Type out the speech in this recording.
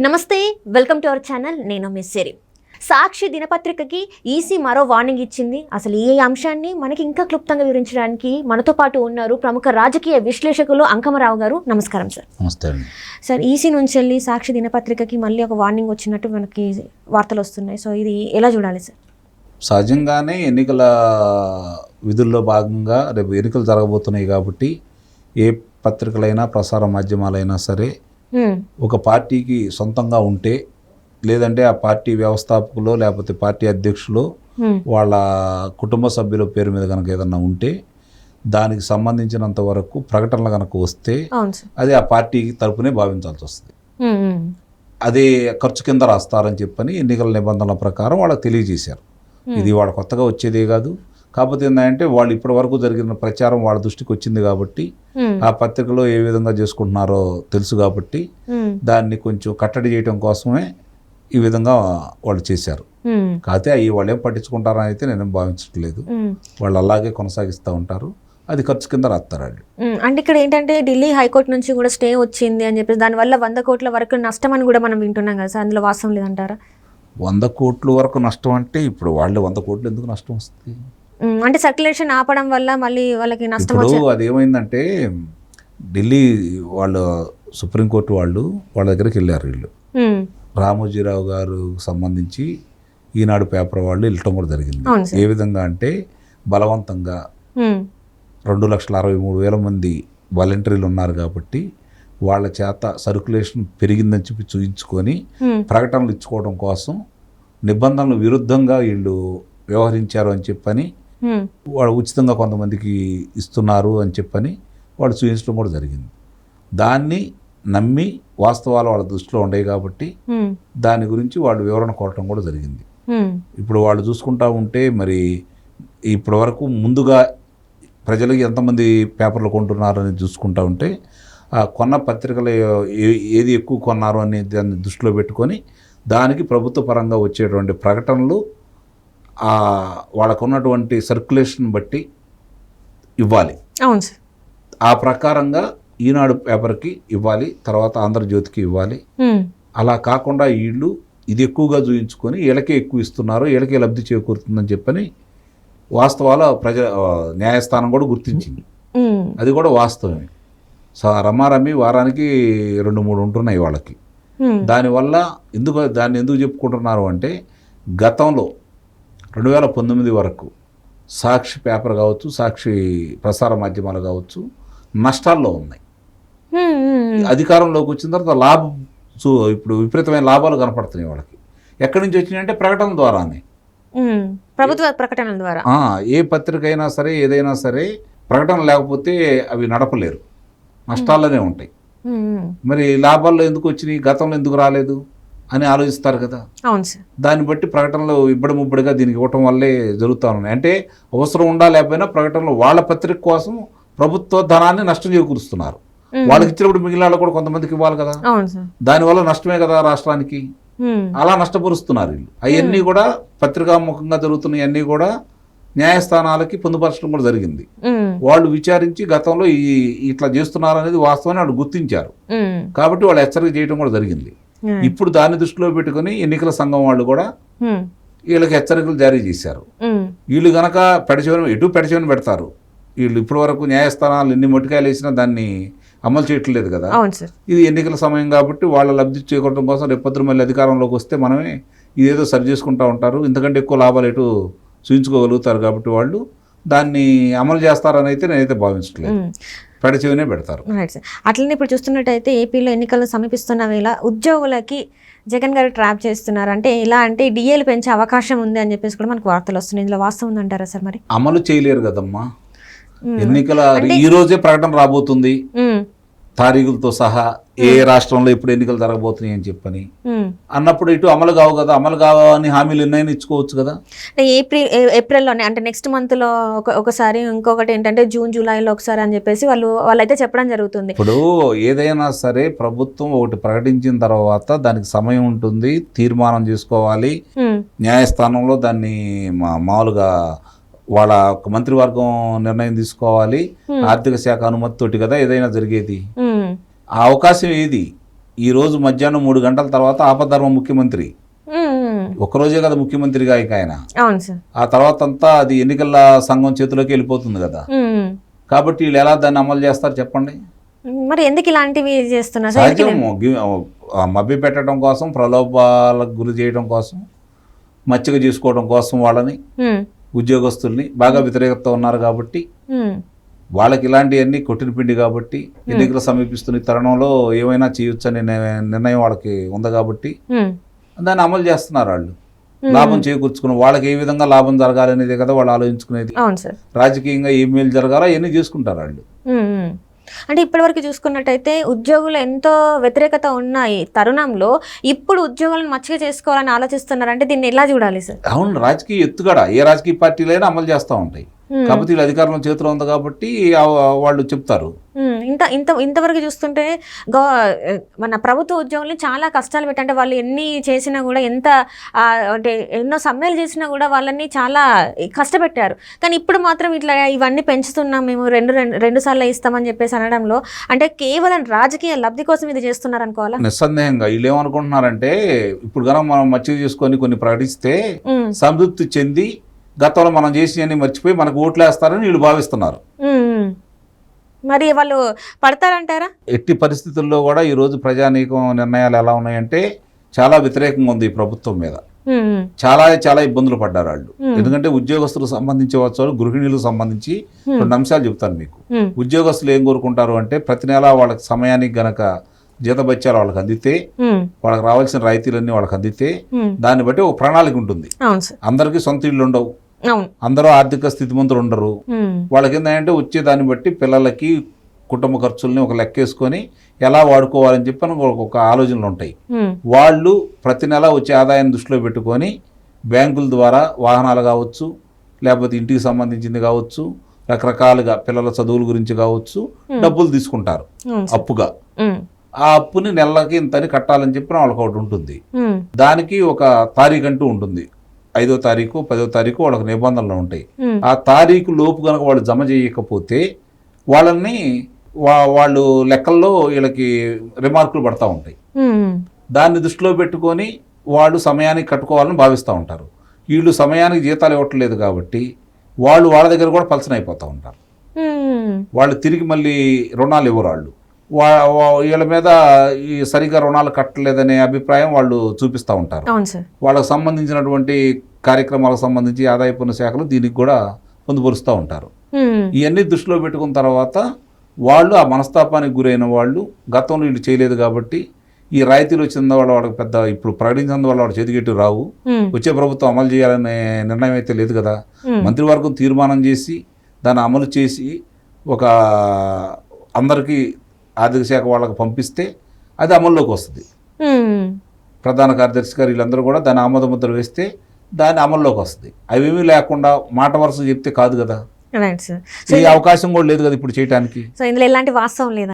నమస్తే, welcome to our channel. నేను miss సిరి. సాక్షి దినపత్రికకి EC మరో వార్నింగ్ ఇచ్చింది. అసలు ఈ అంశాన్ని మనకి ఇంకా క్లుప్తంగా వివరించడానికి మనతో పాటు ఉన్నారు ప్రముఖ రాజకీయ విశ్లేషకులు అంకమరావు గారు. నమస్కారం సార్. నమస్తే సార్, ఈసీ నుంచి వెళ్ళి సాక్షి దినపత్రికకి మళ్ళీ ఒక వార్నింగ్ వచ్చినట్టు మనకి వార్తలు వస్తున్నాయి. సో ఇది ఎలా చూడాలి సార్? సహజంగానే ఎన్నికల విధుల్లో భాగంగా రేపు ఎన్నికలు జరగబోతున్నాయి కాబట్టి ఏ పత్రికలైనా ప్రసార మాధ్యమాలైనా సరే ఒక పార్టీకి సొంతంగా ఉంటే, లేదంటే ఆ పార్టీ వ్యవస్థాపకులు లేకపోతే పార్టీ అధ్యక్షులు వాళ్ళ కుటుంబ సభ్యుల పేరు మీద కనుక ఏదన్నా ఉంటే దానికి సంబంధించినంత వరకు ప్రకటనలు కనుక వస్తే అది ఆ పార్టీకి తరపునే భావించాల్సి వస్తుంది. అదే ఖర్చు కింద రాస్తారని చెప్పని ఎన్నికల నిబంధనల ప్రకారం వాళ్ళకి తెలియజేశారు. ఇది వాళ్ళ కొత్తగా వచ్చేదే కాదు. కాకపోతే ఏంటంటే వాళ్ళు ఇప్పటి వరకు జరిగిన ప్రచారం వాళ్ళ దృష్టికి వచ్చింది కాబట్టి ఆ పత్రికలో ఏ విధంగా చేసుకుంటున్నారో తెలుసు కాబట్టి దాన్ని కొంచెం కట్టడి చేయడం కోసమే ఈ విధంగా వాళ్ళు చేశారు. కాకపోతే అవి వాళ్ళు ఏం పట్టించుకుంటారని అయితే నేను భావించట్లేదు. వాళ్ళు అలాగే కొనసాగిస్తూ ఉంటారు. అది ఖర్చు కింద రాస్తారు. అంటే ఇక్కడ ఏంటంటే ఢిల్లీ హైకోర్టు నుంచి కూడా స్టే వచ్చింది అని చెప్పేసి దానివల్ల 100 కోట్ల వరకు నష్టం అని కూడా మనం వింటున్నాం కదా సార్. అందులో వాస్తవం లేదంటారా? 100 కోట్ల వరకు నష్టం అంటే ఇప్పుడు వాళ్ళు 100 కోట్లు ఎందుకు నష్టం వస్తుంది? అంటే సర్క్యులేషన్ ఆపడం వల్ల మళ్ళీ వాళ్ళకి నష్టం. ఇప్పుడు అదేమైందంటే ఢిల్లీ వాళ్ళు సుప్రీంకోర్టు వాళ్ళ దగ్గరికి వెళ్ళారు. వీళ్ళు రామోజీరావు గారు సంబంధించి ఈనాడు పేపర్ వాళ్ళు వెళ్ళటం కూడా జరిగింది. ఏ విధంగా అంటే బలవంతంగా 2,63,000 మంది వాలంటీర్లు ఉన్నారు కాబట్టి వాళ్ళ చేత సర్క్యులేషన్ పెరిగిందని చెప్పి చూపించుకొని ప్రకటనలు ఇచ్చుకోవడం కోసం నిబంధనలు విరుద్ధంగా వీళ్ళు వ్యవహరించారు అని చెప్పని వాళ్ళు ఉచితంగా కొంతమందికి ఇస్తున్నారు అని చెప్పని వాళ్ళు చూపించడం కూడా జరిగింది. దాన్ని నమ్మి వాస్తవాలు వాళ్ళ దృష్టిలో ఉండేవి కాబట్టి దాని గురించి వాళ్ళు వివరణ కోరటం కూడా జరిగింది. ఇప్పుడు వాళ్ళు చూసుకుంటా ఉంటే మరి ఇప్పటి వరకు ముందుగా ప్రజలకి ఎంతమంది పేపర్లు కొంటున్నారు అని చూసుకుంటా ఉంటే కొన్న పత్రికలు ఏది ఎక్కువ కొన్నారు అని దాన్ని దృష్టిలో పెట్టుకొని దానికి ప్రభుత్వ పరంగా వచ్చేటువంటి ప్రకటనలు వాళ్ళకు ఉన్నటువంటి సర్క్యులేషన్ బట్టి ఇవ్వాలి. అవును సార్. ఆ ప్రకారంగా ఈనాడు పేపర్కి ఇవ్వాలి, తర్వాత ఆంధ్రజ్యోతికి ఇవ్వాలి. అలా కాకుండా వీళ్ళు ఇది ఎక్కువగా చూయించుకొని వీళ్ళకే ఎక్కువ ఇస్తున్నారు, వీళ్ళకే లబ్ధి చేకూరుతుందని చెప్పని వాస్తవాల న్యాయస్థానం కూడా గుర్తించింది. అది కూడా వాస్తవమే. రమారమి వారానికి 2-3 ఉంటున్నాయి వాళ్ళకి. దానివల్ల దాన్ని ఎందుకు చెప్పుకుంటున్నారు అంటే గతంలో 2019 వరకు సాక్షి పేపర్ కావచ్చు, సాక్షి ప్రసార మాధ్యమాలు కావచ్చు నష్టాల్లో ఉన్నాయి. అధికారంలోకి వచ్చిన తర్వాత ఇప్పుడు విపరీతమైన లాభాలు కనపడుతున్నాయి వాళ్ళకి. ఎక్కడి నుంచి వచ్చినాయంటే ప్రకటన ద్వారానే, ప్రభుత్వ ప్రకటనల ద్వారా. ఏ పత్రిక అయినా సరే ఏదైనా సరే ప్రకటన లేకపోతే అవి నడపలేరు, నష్టాల్లోనే ఉంటాయి. మరి లాభాల్లో ఎందుకు వచ్చినాయి, గతంలో ఎందుకు రాలేదు అని ఆలోచిస్తారు కదా. అవును సార్. దాన్ని బట్టి ప్రకటనలు ముబ్బడిగా దీనికి ఇవ్వటం వల్లే జరుగుతూ ఉన్నాయి. అంటే అవసరం ఉండా లేకపోయినా ప్రకటనలు వాళ్ళ పత్రిక కోసం ప్రభుత్వ ధనాన్ని నష్టం చేకూరుస్తున్నారు. వాళ్ళకి ఇచ్చినప్పుడు మిగిలిన వాళ్ళు కూడా కొంతమందికి ఇవ్వాలి కదా. దానివల్ల నష్టమే కదా రాష్ట్రానికి. అలా నష్టపరుస్తున్నారు వీళ్ళు. అవన్నీ కూడా పత్రికాముఖంగా జరుగుతున్నవన్నీ కూడా న్యాయస్థానాలకి పొందుపరచడం కూడా జరిగింది. వాళ్ళు విచారించి గతంలో ఇట్లా చేస్తున్నారు అనేది వాస్తవాన్ని వాళ్ళు గుర్తించారు కాబట్టి వాళ్ళు హెచ్చరిక చేయడం కూడా జరిగింది. ఇప్పుడు దాన్ని దృష్టిలో పెట్టుకుని ఎన్నికల సంఘం వాళ్ళు కూడా వీళ్ళకి హెచ్చరికలు జారీ చేశారు. వీళ్ళు గనక పెడచెవిన పెడతారు. వీళ్ళు ఇప్పటి వరకు న్యాయస్థానాలు ఎన్ని మొట్టికాయలు వేసినా దాన్ని అమలు చేయట్లేదు కదా. ఇది ఎన్నికల సమయం కాబట్టి వాళ్ళ లబ్ధి చేకూరడం కోసం రేపొద్దున మళ్ళీ అధికారంలోకి వస్తే మనమే ఇదేదో సరి చేసుకుంటూ ఉంటారు, ఇంతకంటే ఎక్కువ లాభాలు ఎటు చూపించుకోగలుగుతారు కాబట్టి వాళ్ళు దాన్ని అమలు చేస్తారని అయితే నేనైతే భావించట్లేదు. పెడచెవినే పెడతారు. అట్లనే ఇప్పుడు చూస్తున్నట్టయితే ఏపీలో ఎన్నికలు సమీపిస్తున్న వేళ ఉద్యోగులకి జగన్ గారు ట్రాప్ చేస్తున్నారు. అంటే ఎలా అంటే డిఏలు పెంచే అవకాశం ఉంది అని చెప్పేసి కూడా మనకు వార్తలు వస్తున్నాయి. ఇందులో వాస్తవం ఉందంటారా సార్? మరి అమలు చేయలేరు కదమ్మా. ఎన్నికల ఈ రోజే ప్రకటన రాబోతుంది తారీఖులతో సహా, ఏ రాష్ట్రంలో ఎప్పుడు ఎన్నికలు జరగబోతున్నాయి అని చెప్పని అన్నప్పుడు ఇటు అమలు కావు కదా. అమలు కావని హామీలు ఎన్నైనా ఇచ్చుకోవచ్చు కదా. ఏప్రిల్లోనే అంటే నెక్స్ట్ మంత్ లో ఒకసారి, ఇంకొకటి ఏంటంటే జూన్ జూలైలో ఒకసారి అని చెప్పేసి వాళ్ళైతే చెప్పడం జరుగుతుంది. ఇప్పుడు ఏదైనా సరే ప్రభుత్వం ఒకటి ప్రకటించిన తర్వాత దానికి సమయం ఉంటుంది, తీర్మానం చేసుకోవాలి. న్యాయస్థానంలో దాన్ని మామూలుగా వాళ్ళ మంత్రివర్గం నిర్ణయం తీసుకోవాలి. ఆర్థిక శాఖ అనుమతితోటి కదా ఏదైనా జరిగేది. ఆ అవకాశం ఏది ఈ రోజు మధ్యాహ్నం 3 గంటల తర్వాత ఆపద్ధర్మ ముఖ్యమంత్రి, ఒక్కరోజే కదా ముఖ్యమంత్రిగా ఇక ఆయన, అవును సార్. ఆ తర్వాత అంతా అది ఎన్నికల సంఘం చేతిలోకి వెళ్ళిపోతుంది కదా. కాబట్టి వీళ్ళు ఎలా దాన్ని అమలు చేస్తారు చెప్పండి. మరి ఎందుకు ఇలాంటివి చేస్తున్నారు సార్? సహజం మభ్య పెట్టడం కోసం, ప్రలోభాలకు గురి చేయడం కోసం, మచ్చిక చేసుకోవడం కోసం వాళ్ళని ఉద్యోగస్తుల్ని బాగా వ్యతిరేకత ఉన్నారు కాబట్టి వాళ్ళకి ఇలాంటివన్నీ కొట్టిన పిండి కాబట్టి ఎన్నికలు సమీపిస్తున్న ఈ తరుణంలో ఏమైనా చేయొచ్చని నిర్ణయం వాళ్ళకి ఉంది కాబట్టి దాన్ని అమలు చేస్తున్నారు. వాళ్ళు లాభం చేకూర్చుకుని వాళ్ళకి ఏ విధంగా లాభం జరగాలనేది కదా వాళ్ళు ఆలోచించుకునేది. రాజకీయంగా ఏ మేలు జరగాలో అవన్నీ చేసుకుంటారు వాళ్ళు. అంటే ఇప్పటివరకు చూసుకున్నట్టయితే ఉద్యోగులు ఎంతో వ్యతిరేకత ఉన్నాయి తరుణంలో ఇప్పుడు ఉద్యోగులను మచ్చిక చేసుకోవాలని ఆలోచిస్తున్నారు. అంటే దీన్ని ఎలా చూడాలి సార్? అవును, రాజకీయ ఎత్తుగడ ఏ రాజకీయ పార్టీలైనా అమలు చేస్తూ ఉంటాయి. కాకపోతే వీళ్ళు అధికారంలో చేతిలో ఉంది కాబట్టి వాళ్ళు చెప్తారు. ఇంతవరకు చూస్తుంటే మన ప్రభుత్వ ఉద్యోగుల్ని చాలా కష్టాలు పెట్టంటే వాళ్ళు ఎన్ని చేసినా కూడా అంటే ఎన్నో సమ్మెలు చేసినా కూడా వాళ్ళని చాలా కష్టపెట్టారు. కానీ ఇప్పుడు మాత్రం ఇట్లా ఇవన్నీ పెంచుతున్నాం మేము రెండు సార్లు ఇస్తామని చెప్పేసి అనడంలో అంటే కేవలం రాజకీయ లబ్ధి కోసం ఇది చేస్తున్నారు అనుకోవాలా? నిస్సందేహంగా వీళ్ళు ఏమనుకుంటున్నారంటే ఇప్పుడు కనుక మనం మచ్చిక చేసుకొని కొన్ని ప్రకటిస్తే సంతృప్తి చెంది గతంలో మనం చేసినవన్నీ మర్చిపోయి మనకు ఓట్లు వేస్తారని వీళ్ళు భావిస్తున్నారు. మరి వాళ్ళు పడతారంటారా? ఎట్టి పరిస్థితుల్లో కూడా ఈరోజు ప్రజానీకం నిర్ణయాలు ఎలా ఉన్నాయంటే చాలా వ్యతిరేకంగా ఉంది ఈ ప్రభుత్వం మీద. చాలా చాలా ఇబ్బందులు పడ్డారు వాళ్ళు. ఎందుకంటే ఉద్యోగస్తులకు సంబంధించి వచ్చు, గృహిణులకు సంబంధించి 2 అంశాలు చెప్తాను మీకు. ఉద్యోగస్తులు ఏం కోరుకుంటారు అంటే ప్రతి నెల వాళ్ళకి సమయానికి గనక జీతభత్యాలు వాళ్ళకి అందితే, వాళ్ళకి రావాల్సిన రాయితీలన్నీ వాళ్ళకి అందితే దాన్ని బట్టి ఒక ప్రణాళిక ఉంటుంది. అందరికీ సొంత ఇళ్ళు ఉండవు, అందరూ ఆర్థిక స్థితిమంతులు ఉండరు. వాళ్ళకి ఏంటంటే వచ్చే దాన్ని బట్టి పిల్లలకి కుటుంబ ఖర్చుల్ని ఒక లెక్కేసుకొని ఎలా వాడుకోవాలని చెప్పి ఒక ఆలోచనలు ఉంటాయి. వాళ్ళు ప్రతి నెల వచ్చే ఆదాయాన్ని దృష్టిలో పెట్టుకొని బ్యాంకుల ద్వారా వాహనాలు కావచ్చు, లేకపోతే ఇంటికి సంబంధించింది కావచ్చు, రకరకాలుగా పిల్లల చదువుల గురించి కావచ్చు డబ్బులు తీసుకుంటారు అప్పుగా. ఆ అప్పుని నెలకి ఇంతని కట్టాలని చెప్పి వాళ్ళకి ఒకటి ఉంటుంది. దానికి ఒక తారీఖు అంటూ ఉంటుంది. 5వ తారీఖు 10వ తారీఖు వాళ్ళకి నిబంధనలు ఉంటాయి. ఆ తారీఖు లోపు కనుక వాళ్ళు జమ చేయకపోతే వాళ్ళని వాళ్ళు లెక్కల్లో వీళ్ళకి రిమార్కులు పడతా ఉంటాయి. దాన్ని దృష్టిలో పెట్టుకొని వాళ్ళు సమయానికి కట్టుకోవాలని భావిస్తూ ఉంటారు. వీళ్ళు సమయానికి జీతాలు ఇవ్వట్లేదు కాబట్టి వాళ్ళు వాళ్ళ దగ్గర కూడా పలసన అయిపోతూ ఉంటారు. వాళ్ళు తిరిగి మళ్ళీ రుణాలు ఇవ్వరు. వీళ్ళ మీద ఈ సరిగా రుణాలు కట్టలేదనే అభిప్రాయం వాళ్ళు చూపిస్తూ ఉంటారు. వాళ్ళకు సంబంధించినటువంటి కార్యక్రమాలకు సంబంధించి ఆదాయ పన్ను శాఖలు దీనికి కూడా పొందుపరుస్తూ ఉంటారు. ఇవన్నీ దృష్టిలో పెట్టుకున్న తర్వాత వాళ్ళు ఆ మనస్తాపానికి గురైన వాళ్ళు గతంలో వీళ్ళు చేయలేదు కాబట్టి ఈ రాయితీలు వచ్చిన వాళ్ళకి పెద్ద ఇప్పుడు ప్రకటించిన వాళ్ళ చేతికెట్టు రావు. వచ్చే ప్రభుత్వం అమలు చేయాలనే నిర్ణయం అయితే లేదు కదా. మంత్రివర్గం తీర్మానం చేసి దాన్ని అమలు చేసి ఒక అందరికీ ఆర్థిక శాఖ వాళ్ళకి పంపిస్తే అది అమల్లోకి వస్తుంది. ప్రధాన కార్యదర్శి గారు వీళ్ళందరూ కూడా దాన్ని ఆమోద ముద్ర వేస్తే దాన్ని అమల్లోకి వస్తుంది. అవేమీ లేకుండా మాట వరుస చెప్తే కాదు కదా. ఈ అవకాశం కూడా లేదు కదా ఇప్పుడు చేయడానికి. సో ఇందులో ఎలాంటి వాస్తవం లేదా?